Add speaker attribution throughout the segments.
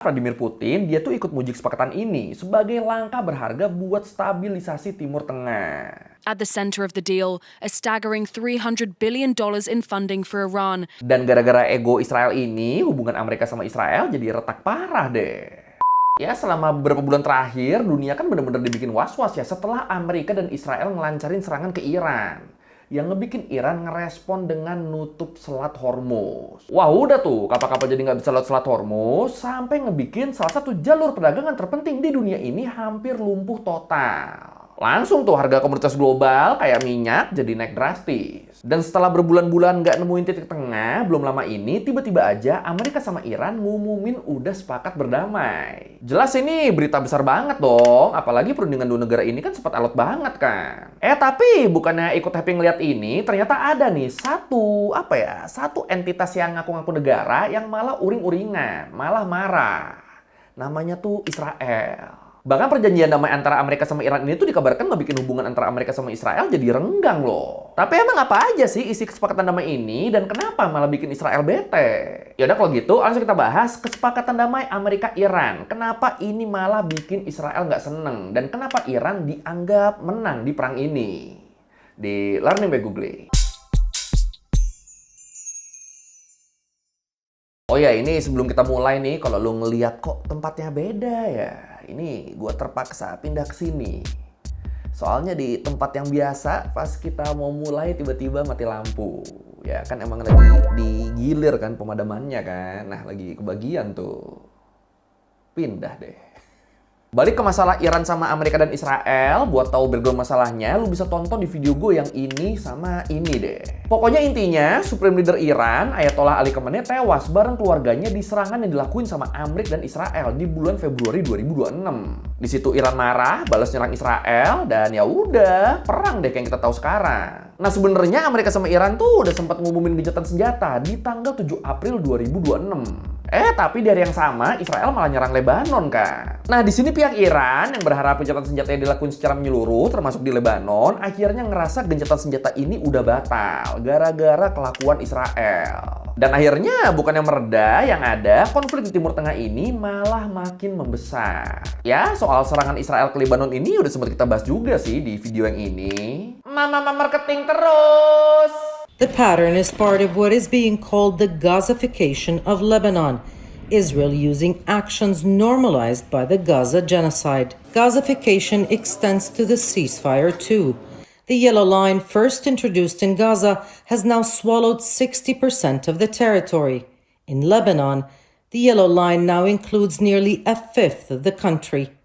Speaker 1: Vladimir Putin, dia tuh ikut muji kesepakatan ini sebagai langkah berharga buat stabilisasi Timur Tengah.
Speaker 2: At the center of the deal, a staggering $300 billion in funding for Iran.
Speaker 1: Dan gara-gara ego Israel ini, hubungan Amerika sama Israel jadi retak parah deh. Ya, selama beberapa bulan terakhir, dunia kan bener-bener dibikin was-was ya setelah Amerika dan Israel ngelancarin serangan ke Iran. Yang ngebikin Iran ngerespon dengan nutup Selat Hormuz. Wah, udah tuh, kapal-kapal jadi nggak bisa lewat Selat Hormuz, sampai ngebikin salah satu jalur perdagangan terpenting di dunia ini hampir lumpuh total. Langsung tuh harga komoditas global kayak minyak jadi naik drastis. Dan setelah berbulan-bulan nggak nemuin titik tengah, belum lama ini tiba-tiba aja Amerika sama Iran ngumumin udah sepakat berdamai. Jelas ini berita besar banget dong, apalagi perundingan dua negara ini kan sempat alot banget kan. Tapi bukannya ikut happy ngeliat ini, ternyata ada nih satu entitas yang ngaku-ngaku negara yang malah uring-uringan, malah marah. Namanya tuh Israel. Bahkan perjanjian damai antara Amerika sama Iran ini tuh dikabarkan ngebikin hubungan antara Amerika sama Israel jadi renggang loh. Tapi emang apa aja sih isi kesepakatan damai ini dan kenapa malah bikin Israel bete? Yaudah kalau gitu langsung kita bahas kesepakatan damai Amerika-Iran. Kenapa ini malah bikin Israel nggak seneng dan kenapa Iran dianggap menang di perang ini? Di Learning by Google. Oh ya, ini sebelum kita mulai nih, kalau lu ngeliat kok tempatnya beda ya, ini gue terpaksa pindah ke sini. Soalnya di tempat yang biasa, pas kita mau mulai tiba-tiba mati lampu. Ya kan emang lagi digilir kan pemadamannya kan, nah lagi kebagian tuh. Pindah deh. Balik ke masalah Iran sama Amerika dan Israel, buat tahu background masalahnya, lu bisa tonton di video gue yang ini sama ini deh. Pokoknya intinya, Supreme Leader Iran, Ayatollah Ali Khamenei tewas bareng keluarganya di serangan yang dilakuin sama Amerika dan Israel di bulan Februari 2026. Di situ Iran marah, balas nyerang Israel, dan ya udah, perang deh kayak yang kita tahu sekarang. Nah sebenarnya Amerika sama Iran tuh udah sempat ngumumin gencatan senjata di tanggal 7 April 2026. Tapi di hari yang sama, Israel malah nyerang Lebanon kan. Nah di sini pihak Iran yang berharap gencatan senjata yang dilakuin secara menyeluruh, termasuk di Lebanon, akhirnya ngerasa gencatan senjata ini udah batal gara-gara kelakuan Israel. Dan akhirnya bukan yang mereda, yang ada konflik di Timur Tengah ini malah makin membesar. Ya, soal serangan Israel ke Lebanon ini udah sempat kita bahas juga sih di video yang ini. Mama marketing terus!
Speaker 3: The pattern is part of what is being called the Gazification of Lebanon, Israel using actions normalized by the Gaza genocide. Gazification extends to the ceasefire too. The Yellow Line, first introduced in Gaza, has now swallowed 60% of the territory. In Lebanon, the Yellow Line now includes nearly a fifth of the country.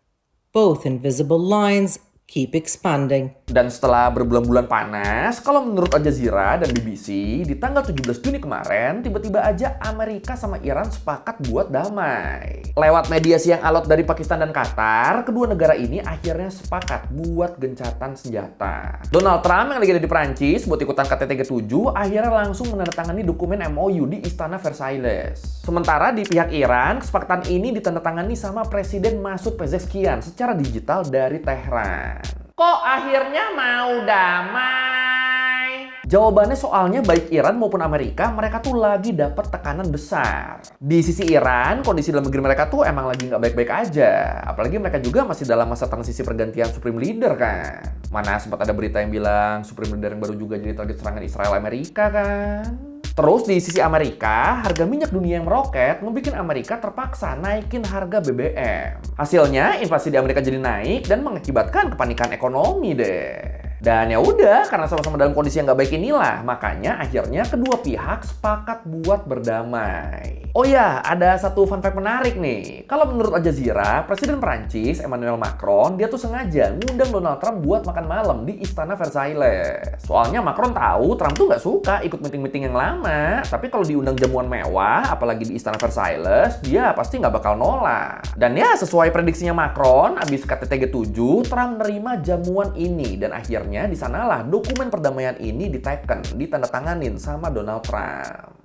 Speaker 3: Both invisible lines keep expanding.
Speaker 1: Dan setelah berbulan-bulan panas, kalau menurut Al Jazeera dan BBC, di tanggal 17 Juni kemarin, tiba-tiba aja Amerika sama Iran sepakat buat damai. Lewat mediasi yang alot dari Pakistan dan Qatar, kedua negara ini akhirnya sepakat buat gencatan senjata. Donald Trump yang lagi ada di Perancis buat ikutan KTT G7, akhirnya langsung menandatangani dokumen MOU di Istana Versailles. Sementara di pihak Iran, kesepakatan ini ditandatangani sama Presiden Masoud Pezeshkian secara digital dari Tehran. Kok akhirnya mau damai? Jawabannya soalnya baik Iran maupun Amerika, mereka tuh lagi dapat tekanan besar. Di sisi Iran, kondisi dalam negeri mereka tuh emang lagi nggak baik-baik aja. Apalagi mereka juga masih dalam masa transisi pergantian Supreme Leader kan. Mana sempat ada berita yang bilang Supreme Leader yang baru juga jadi target serangan Israel Amerika kan. Terus di sisi Amerika, harga minyak dunia yang meroket ngebikin Amerika terpaksa naikin harga BBM. Hasilnya, inflasi di Amerika jadi naik dan mengakibatkan kepanikan ekonomi deh. Dan ya udah, karena sama-sama dalam kondisi yang nggak baik inilah, makanya akhirnya kedua pihak sepakat buat berdamai. Oh ya, ada satu fun fact menarik nih. Kalau menurut Al Jazeera, Presiden Perancis Emmanuel Macron, dia tuh sengaja ngundang Donald Trump buat makan malam di Istana Versailles. Soalnya Macron tahu Trump tuh nggak suka ikut meeting-meeting yang lama. Tapi kalau diundang jamuan mewah, apalagi di Istana Versailles, dia pasti nggak bakal nolak. Dan ya, sesuai prediksinya Macron, abis KTT G7, Trump nerima jamuan ini. Dan akhirnya di sanalah dokumen perdamaian ini diteken, ditandatanganin sama Donald Trump.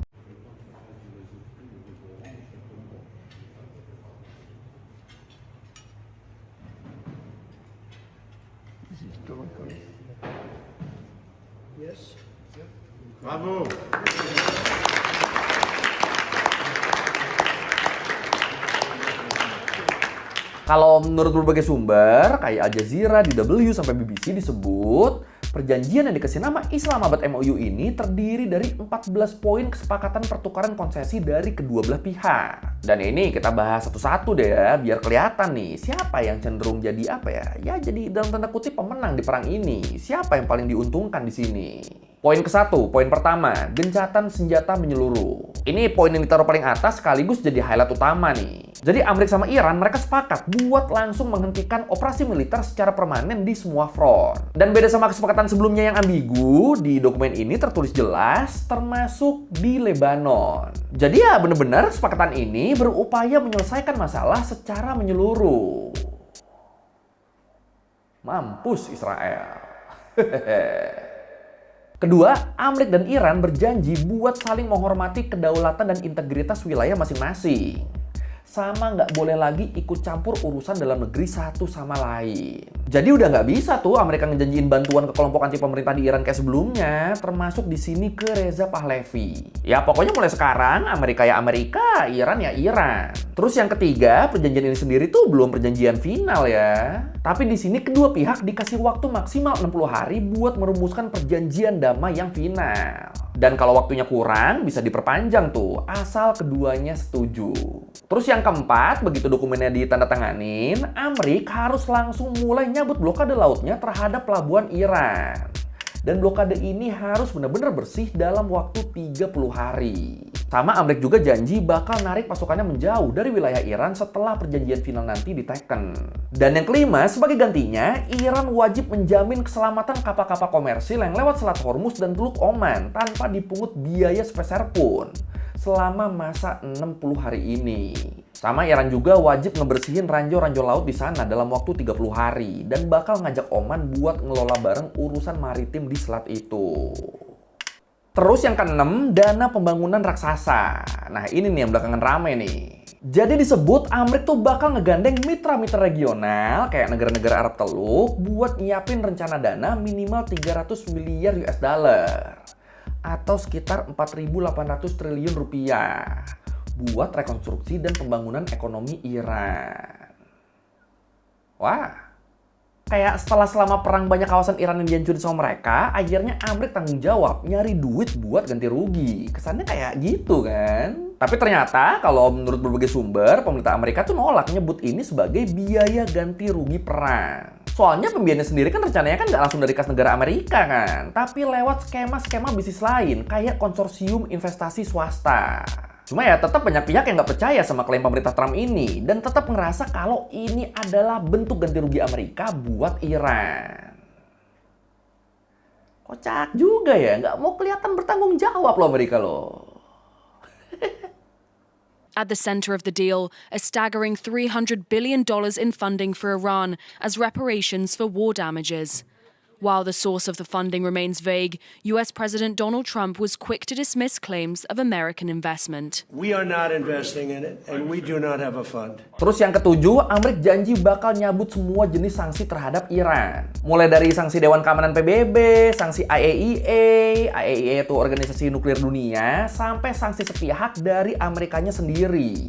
Speaker 4: Bravo.
Speaker 1: Kalau menurut berbagai sumber, kayak Al Jazeera, DW, sampai BBC disebut, perjanjian yang dikasih nama Islamabad MOU ini terdiri dari 14 poin kesepakatan pertukaran konsesi dari kedua belah pihak. Dan ini kita bahas satu-satu deh ya, biar kelihatan nih siapa yang cenderung jadi apa ya? Ya jadi dalam tanda kutip pemenang di perang ini. Siapa yang paling diuntungkan di sini? Poin ke-1, poin pertama, gencatan senjata menyeluruh. Ini poin yang ditaruh paling atas sekaligus jadi highlight utama nih. Jadi Amerika sama Iran mereka sepakat buat langsung menghentikan operasi militer secara permanen di semua front. Dan beda sama kesepakatan sebelumnya yang ambigu, di dokumen ini tertulis jelas termasuk di Lebanon. Jadi ya bener-bener kesepakatan ini berupaya menyelesaikan masalah secara menyeluruh. Mampus Israel. Kedua, Amerika dan Iran berjanji buat saling menghormati kedaulatan dan integritas wilayah masing-masing. Sama nggak boleh lagi ikut campur urusan dalam negeri satu sama lain. Jadi udah nggak bisa tuh Amerika ngejanjiin bantuan ke kelompok anti pemerintah di Iran kayak sebelumnya, termasuk di sini ke Reza Pahlavi. Ya pokoknya mulai sekarang Amerika ya Amerika, Iran ya Iran. Terus yang ketiga, perjanjian ini sendiri tuh belum perjanjian final ya. Tapi di sini kedua pihak dikasih waktu maksimal 60 hari buat merumuskan perjanjian damai yang final. Dan kalau waktunya kurang, bisa diperpanjang tuh, asal keduanya setuju. Terus yang keempat, begitu dokumennya ditandatanganin, Amerika harus langsung mulai nyabut blokade lautnya terhadap pelabuhan Iran. Dan blokade ini harus benar-benar bersih dalam waktu 30 hari. Sama Amerika juga janji bakal narik pasukannya menjauh dari wilayah Iran setelah perjanjian final nanti diteken. Dan yang kelima, sebagai gantinya, Iran wajib menjamin keselamatan kapal-kapal komersil yang lewat Selat Hormuz dan Teluk Oman tanpa dipungut biaya sepeser pun selama masa 60 hari ini. Sama Iran juga wajib ngebersihin ranjau-ranjau laut di sana dalam waktu 30 hari dan bakal ngajak Oman buat ngelola bareng urusan maritim di selat itu. Terus yang keenam, dana pembangunan raksasa. Nah ini nih yang belakangan rame nih. Jadi disebut Amerika tuh bakal ngegandeng mitra-mitra regional kayak negara-negara Arab Teluk buat nyiapin rencana dana minimal 300 miliar US dollar atau sekitar 4.800 triliun rupiah buat rekonstruksi dan pembangunan ekonomi Iran. Wah, kayak selama perang banyak kawasan Iran yang dihancurin sama mereka, akhirnya Amerika tanggung jawab nyari duit buat ganti rugi. Kesannya kayak gitu kan? Tapi ternyata kalau menurut berbagai sumber, pemerintah Amerika tuh nolak nyebut ini sebagai biaya ganti rugi perang. Soalnya pembiayaan sendiri kan rencananya kan nggak langsung dari kas negara Amerika kan, tapi lewat skema-skema bisnis lain kayak konsorsium investasi swasta. Cuma ya tetap banyak pihak yang nggak percaya sama klaim pemerintah Trump ini dan tetap ngerasa kalau ini adalah bentuk ganti rugi Amerika buat Iran. Kocak juga ya, nggak mau kelihatan bertanggung jawab loh Amerika loh.
Speaker 2: At the center of the deal, a staggering $300 billion in funding for Iran as reparations for war damages. While the source of the funding remains vague, US President Donald Trump was quick to dismiss claims of American investment.
Speaker 5: We are not investing in it, and we do not have a fund.
Speaker 1: Terus yang ketujuh, Amerika janji bakal nyabut semua jenis sanksi terhadap Iran. Mulai dari sanksi Dewan Keamanan PBB, sanksi IAEA, IAEA itu Organisasi Nuklir Dunia, sampai sanksi sepihak dari Amerikanya sendiri.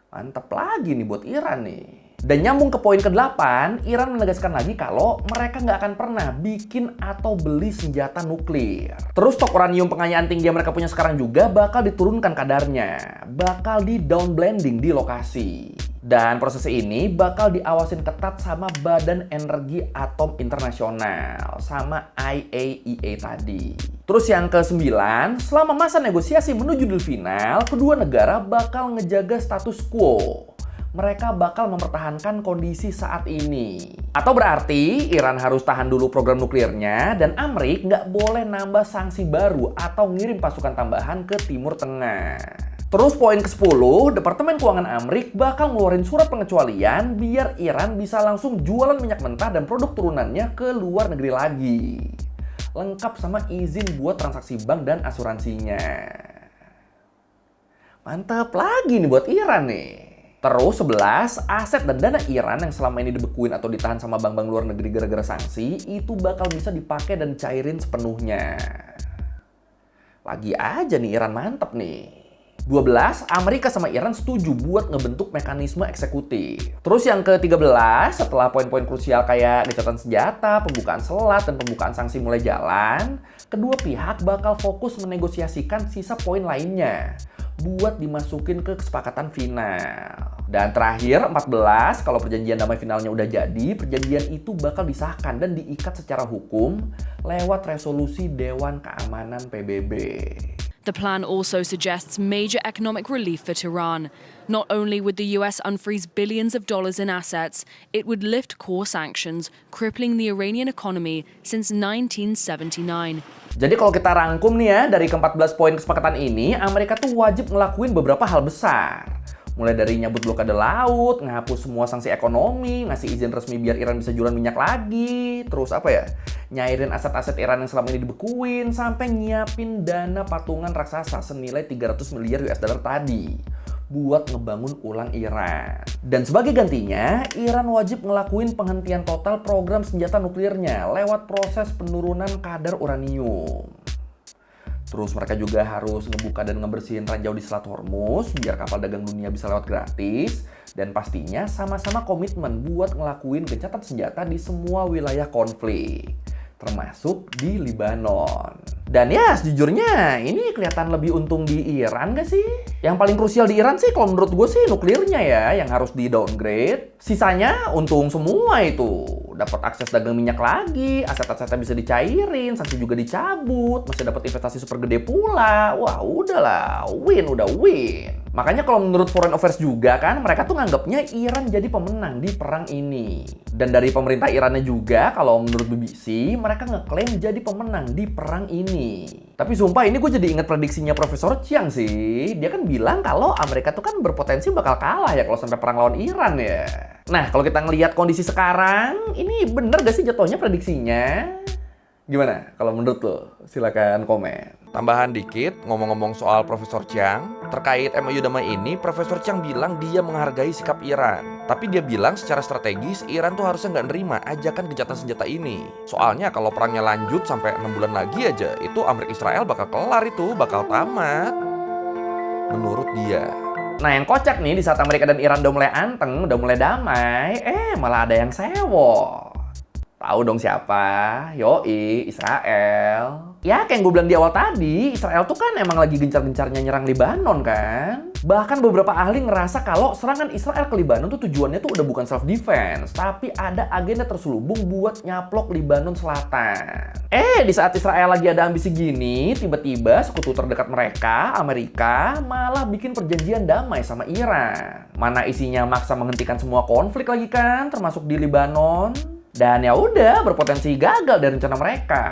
Speaker 1: Mantap lagi nih buat Iran nih. Dan nyambung ke poin ke-8, Iran menegaskan lagi kalau mereka nggak akan pernah bikin atau beli senjata nuklir. Terus stok uranium pengayaan tinggi yang mereka punya sekarang juga bakal diturunkan kadarnya. Bakal di downblending di lokasi. Dan proses ini bakal diawasin ketat sama Badan Energi Atom Internasional, sama IAEA tadi. Terus yang ke-9, selama masa negosiasi menuju deal final, kedua negara bakal ngejaga status quo. Mereka bakal mempertahankan kondisi saat ini. Atau berarti Iran harus tahan dulu program nuklirnya dan Amerika nggak boleh nambah sanksi baru atau ngirim pasukan tambahan ke Timur Tengah. Terus poin ke-10, Departemen Keuangan Amerika bakal ngeluarin surat pengecualian biar Iran bisa langsung jualan minyak mentah dan produk turunannya ke luar negeri lagi. Lengkap sama izin buat transaksi bank dan asuransinya. Mantap lagi nih buat Iran nih. Terus 11, aset dan dana Iran yang selama ini dibekuin atau ditahan sama bank-bank luar negeri gara-gara sanksi, itu bakal bisa dipakai dan cairin sepenuhnya. Lagi aja nih Iran mantep nih. 12, Amerika sama Iran setuju buat ngebentuk mekanisme eksekutif. Terus yang ke-13, setelah poin-poin krusial kayak gencatan senjata, pembukaan selat, dan pembukaan sanksi mulai jalan, kedua pihak bakal fokus menegosiasikan sisa poin lainnya buat dimasukin ke kesepakatan final. Dan terakhir, 14, kalau perjanjian damai finalnya udah jadi, perjanjian itu bakal disahkan dan diikat secara hukum lewat resolusi Dewan Keamanan PBB.
Speaker 2: The plan also suggests major economic relief for Tehran. Not only would the US unfreeze billions of dollars in assets, it would lift core sanctions, crippling the Iranian economy since 1979.
Speaker 1: Jadi kalau kita rangkum nih ya, dari ke-14 poin kesepakatan ini, Amerika tuh wajib ngelakuin beberapa hal besar. Mulai dari nyabut blokade laut, ngehapus semua sanksi ekonomi, ngasih izin resmi biar Iran bisa jualan minyak lagi, terus apa ya, nyairin aset-aset Iran yang selama ini dibekuin, sampai nyiapin dana patungan raksasa senilai 300 miliar US dollar tadi buat ngebangun ulang Iran. Dan sebagai gantinya, Iran wajib ngelakuin penghentian total program senjata nuklirnya lewat proses penurunan kadar uranium. Terus mereka juga harus ngebuka dan ngebersihin ranjau di Selat Hormuz biar kapal dagang dunia bisa lewat gratis. Dan pastinya sama-sama komitmen buat ngelakuin gencatan senjata di semua wilayah konflik, termasuk di Lebanon. Dan ya sejujurnya ini kelihatan lebih untung di Iran gak sih? Yang paling krusial di Iran sih kalau menurut gue sih nuklirnya ya yang harus di downgrade. Sisanya untung semua itu. Dapat akses dagang minyak lagi, aset-asetnya bisa dicairin, sanksi juga dicabut, masih dapat investasi super gede pula. Wah udahlah, udah win. Makanya kalau menurut Foreign Affairs juga kan, mereka tuh nganggapnya Iran jadi pemenang di perang ini. Dan dari pemerintah Irannya juga, kalau menurut BBC, mereka ngeklaim jadi pemenang di perang ini. Tapi sumpah ini gue jadi inget prediksinya Profesor Chiang sih. Dia kan bilang kalau Amerika tuh kan berpotensi bakal kalah ya kalau sampai perang lawan Iran ya. Nah kalau kita ngelihat kondisi sekarang, ini bener gak sih jatuhnya prediksinya? Gimana kalau menurut lo? Silakan komen.
Speaker 6: Tambahan dikit, ngomong-ngomong soal Profesor Chiang, terkait MOU damai ini, Profesor Chiang bilang dia menghargai sikap Iran. Tapi dia bilang secara strategis, Iran tuh harusnya nggak nerima ajakan gencatan senjata ini. Soalnya kalau perangnya lanjut sampai 6 bulan lagi aja, itu Amerika Israel bakal kelar itu, bakal tamat. Menurut dia.
Speaker 1: Nah yang kocak nih, di saat Amerika dan Iran udah mulai anteng, udah mulai damai, malah ada yang sewot. Tahu dong siapa? Yoi, Israel. Ya, kayak yang gue bilang di awal tadi, Israel tuh kan emang lagi gencar-gencarnya nyerang Lebanon kan? Bahkan beberapa ahli ngerasa kalau serangan Israel ke Lebanon tuh tujuannya tuh udah bukan self-defense, tapi ada agenda terselubung buat nyaplok Lebanon Selatan. Di saat Israel lagi ada ambisi gini, tiba-tiba sekutu terdekat mereka, Amerika, malah bikin perjanjian damai sama Iran. Mana isinya maksa menghentikan semua konflik lagi kan, termasuk di Lebanon. Dan ya udah berpotensi gagal dari rencana mereka.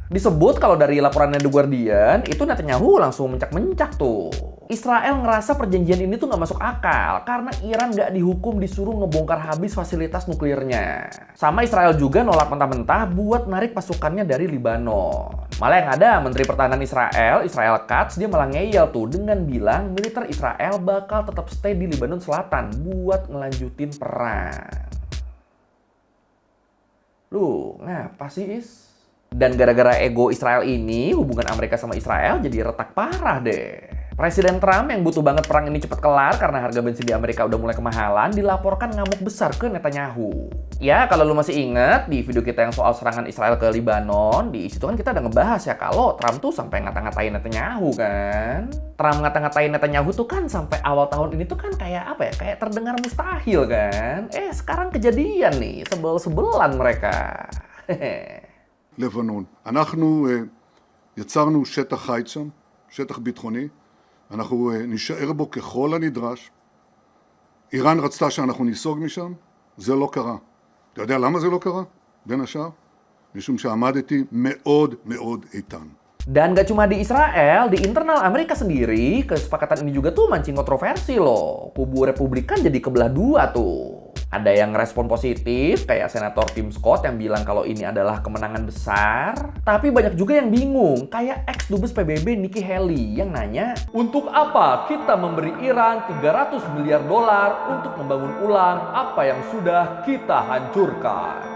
Speaker 1: Disebut kalau dari laporannya The Guardian, itu Netanyahu langsung mencak-mencak tuh. Israel ngerasa perjanjian ini tuh nggak masuk akal karena Iran nggak dihukum disuruh ngebongkar habis fasilitas nuklirnya. Sama Israel juga nolak mentah-mentah buat narik pasukannya dari Lebanon. Malah yang ada Menteri Pertahanan Israel, Israel Katz, dia malah ngeyel tuh dengan bilang militer Israel bakal tetap stay di Lebanon Selatan buat ngelanjutin perang. Lu, ngapa sih Is? Dan gara-gara ego Israel ini, hubungan Amerika sama Israel jadi retak parah deh. Presiden Trump yang butuh banget perang ini cepat kelar karena harga bensin di Amerika udah mulai kemahalan, dilaporkan ngamuk besar ke Netanyahu. Ya, kalau lu masih inget di video kita yang soal serangan Israel ke Lebanon, di situ kan kita udah ngebahas ya kalau Trump tuh sampai ngata-ngatain Netanyahu kan. Trump ngata-ngatain Netanyahu tuh kan sampai awal tahun ini tuh kan kayak apa ya, kayak terdengar mustahil kan. Sekarang kejadian nih, sebel-sebelan mereka.
Speaker 4: לבנון. אנחנו יצרנו שטח חיץ שם, שטח ביטחוני, אנחנו נשאר בו ככל הנדרש. איראן רצתה שאנחנו ניסוג משם, זה לא קרה. אתה יודע למה זה לא קרה? בין השאר, משום שעמדתי מאוד מאוד איתן.
Speaker 1: Dan gak cuma di Israel, di internal Amerika sendiri, kesepakatan ini juga tuh mancing kontroversi loh. Kubu Republikan jadi kebelah dua tuh. Ada yang respon positif, kayak Senator Tim Scott yang bilang kalau ini adalah kemenangan besar. Tapi banyak juga yang bingung, kayak ex-dubes PBB Nikki Haley yang nanya, untuk apa kita memberi Iran 300 miliar dolar untuk membangun ulang apa yang sudah kita hancurkan?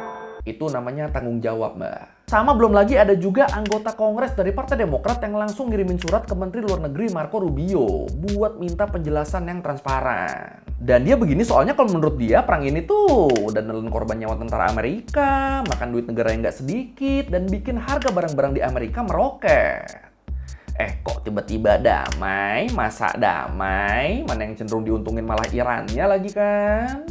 Speaker 1: Itu namanya tanggung jawab, Mbak. Sama belum lagi ada juga anggota Kongres dari Partai Demokrat yang langsung ngirimin surat ke Menteri Luar Negeri Marco Rubio buat minta penjelasan yang transparan. Dan dia begini soalnya kalau menurut dia perang ini tuh udah nelen korban nyawa tentara Amerika, makan duit negara yang nggak sedikit, dan bikin harga barang-barang di Amerika meroket. Kok tiba-tiba damai? Masa damai? Mana yang cenderung diuntungin malah Irannya lagi kan?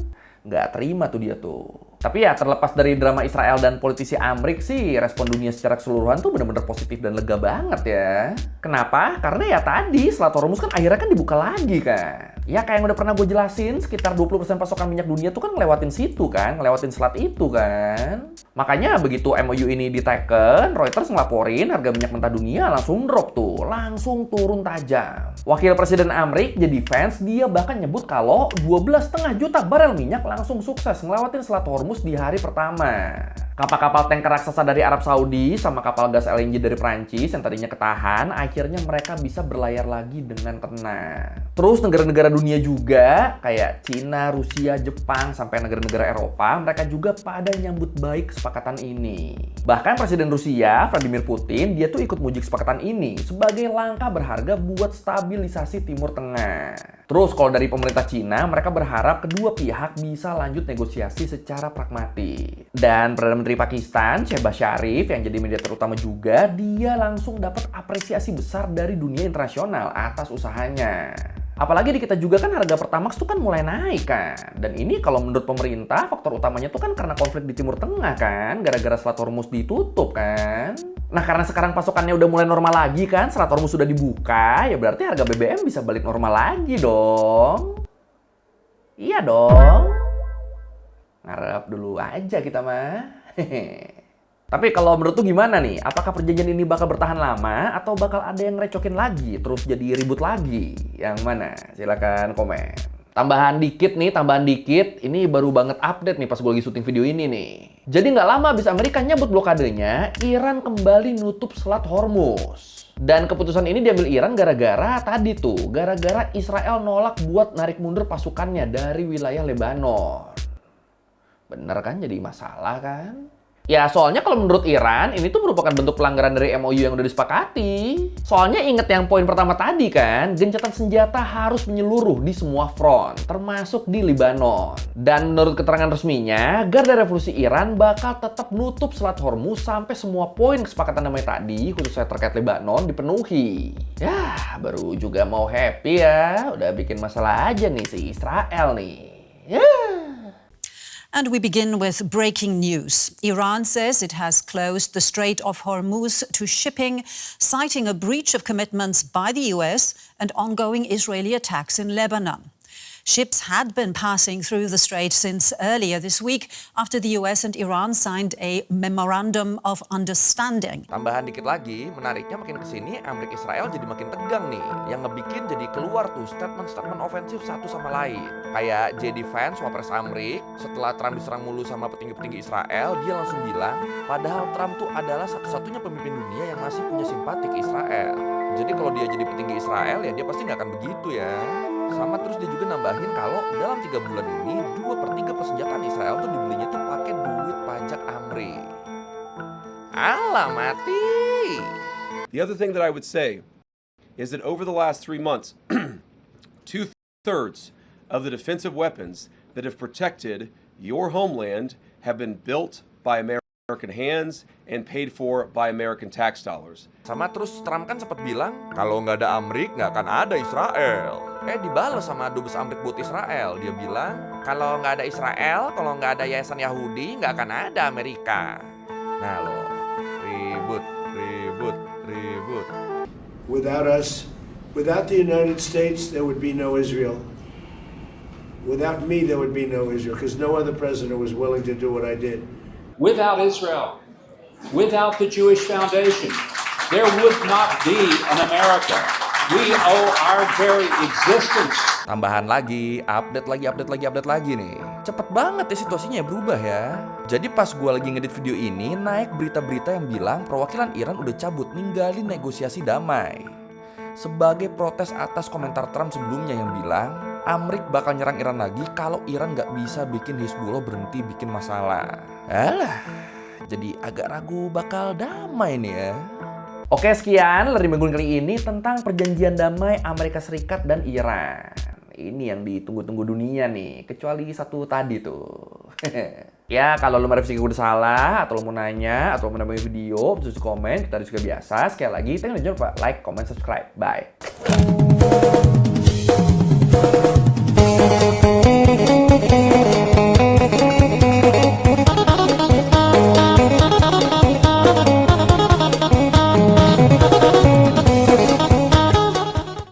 Speaker 1: Nggak terima tuh dia tuh. Tapi ya terlepas dari drama Israel dan politisi Amrik sih, respon dunia secara keseluruhan tuh bener-bener positif dan lega banget ya. Kenapa? Karena ya tadi Selat Hormuz kan akhirnya kan dibuka lagi kan. Ya kayak yang udah pernah gue jelasin, sekitar 20% pasokan minyak dunia tuh kan ngelewatin situ kan, ngelewatin selat itu kan. Makanya begitu MOU ini diteken, Reuters ngelaporin harga minyak mentah dunia langsung drop tuh, langsung turun tajam. Wakil Presiden Amrik jadi fans, dia bahkan nyebut kalau 12,5 juta barel minyak langsung sukses ngelewatin Selat Hormuz di hari pertama. Kapal-kapal tanker raksasa dari Arab Saudi sama kapal gas LNG dari Prancis yang tadinya ketahan, akhirnya mereka bisa berlayar lagi dengan tenang. Terus negara-negara dunia juga, kayak Cina, Rusia, Jepang, sampai negara-negara Eropa, mereka juga pada nyambut baik kesepakatan ini. Bahkan Presiden Rusia, Vladimir Putin, dia tuh ikut muji kesepakatan ini sebagai langkah berharga buat stabilisasi Timur Tengah. Terus kalau dari pemerintah Cina, mereka berharap kedua pihak bisa lanjut negosiasi secara pragmatis. Dan Perdana Menteri Pakistan, Shehbaz Sharif, yang jadi mediator utama juga, dia langsung dapat apresiasi besar dari dunia internasional atas usahanya. Apalagi di kita juga kan harga Pertamax tuh kan mulai naik kan. Dan ini kalau menurut pemerintah faktor utamanya tuh kan karena konflik di Timur Tengah kan. Gara-gara Selat Hormuz ditutup kan. Nah karena sekarang pasokannya udah mulai normal lagi kan. Selat Hormuz sudah dibuka. Ya berarti harga BBM bisa balik normal lagi dong. Iya dong. Ngarep dulu aja kita mah. Tapi kalau menurut tuh gimana nih? Apakah perjanjian ini bakal bertahan lama atau bakal ada yang recokin lagi terus jadi ribut lagi? Yang mana? Silakan komen. Tambahan dikit. Ini baru banget update nih pas gue lagi syuting video ini nih. Jadi nggak lama abis Amerika nyabut blokadenya, Iran kembali nutup Selat Hormuz. Dan keputusan ini diambil Iran gara-gara Israel nolak buat narik mundur pasukannya dari wilayah Lebanon. Bener kan jadi masalah kan? Ya soalnya kalau menurut Iran ini tuh merupakan bentuk pelanggaran dari MOU yang udah disepakati. Soalnya inget yang poin pertama tadi kan, gencatan senjata harus menyeluruh di semua front, termasuk di Lebanon. Dan menurut keterangan resminya, Garda Revolusi Iran bakal tetap nutup Selat Hormuz sampai semua poin kesepakatan damai tadi, khususnya terkait Lebanon, dipenuhi. Ya baru juga mau happy ya, udah bikin masalah aja nih si Israel nih.
Speaker 7: And we begin with breaking news. Iran says it has closed the Strait of Hormuz to shipping, citing a breach of commitments by the US and ongoing Israeli attacks in Lebanon. Ships had been passing through the strait since earlier this week after the US and Iran signed a memorandum of understanding.
Speaker 6: Tambahan dikit lagi, menariknya makin kesini Amerika Israel jadi makin tegang nih. Yang ngebikin jadi keluar tuh statement-statement ofensif satu sama lain. Kayak JD Vance, wapres Amrik, setelah Trump diserang mulu sama petinggi-petinggi Israel, dia langsung bilang, padahal Trump tuh adalah satu-satunya pemimpin dunia yang masih punya simpati ke Israel. Jadi kalau dia jadi petinggi Israel, ya dia pasti nggak akan begitu ya. Sama terus dia juga nambahin kalau dalam 3 bulan ini 2/3 persenjataan Israel tuh dibelinya tuh pakai duit pajak Amrik. Alah mati.
Speaker 8: The other thing that I would say is that over the last 3 months, 2/3 of the defensive weapons that have protected your homeland have been built by American hands and paid for by American tax dollars.
Speaker 6: Sama terus Trump kan sempat bilang kalau nggak ada Amrik nggak akan ada Israel. Dibalas sama dubes Amrik buat Israel. Dia bilang kalau nggak ada Israel, kalau nggak ada Yayasan Yahudi nggak akan ada Amerika. Nah lo, ribut.
Speaker 5: Without us, without the United States, there would be no Israel. Without me, there would be no Israel, because no other president was willing to do what I did.
Speaker 9: Without Israel, without the Jewish Foundation, there would not be an America. We owe our very existence.
Speaker 6: Tambahan lagi, update lagi nih. Cepet banget ya situasinya berubah ya. Jadi pas gue lagi ngedit video ini, naik berita-berita yang bilang perwakilan Iran udah cabut ninggalin negosiasi damai. Sebagai protes atas komentar Trump sebelumnya yang bilang Amrik bakal nyerang Iran lagi kalau Iran nggak bisa bikin Hizbullah berhenti bikin masalah. Alah. Jadi agak ragu bakal damai nih ya.
Speaker 1: Oke, sekian Lerdi Minggu kali ini tentang perjanjian damai Amerika Serikat dan Iran. Ini yang ditunggu-tunggu dunia nih, kecuali satu tadi tuh. Ya, kalau lo merevisi gue udah salah, atau lo mau nanya, atau lo mau nambah video, bisa komen, kita diskusi biasa. Sekali lagi, jangan lupa like, comment, subscribe. Bye.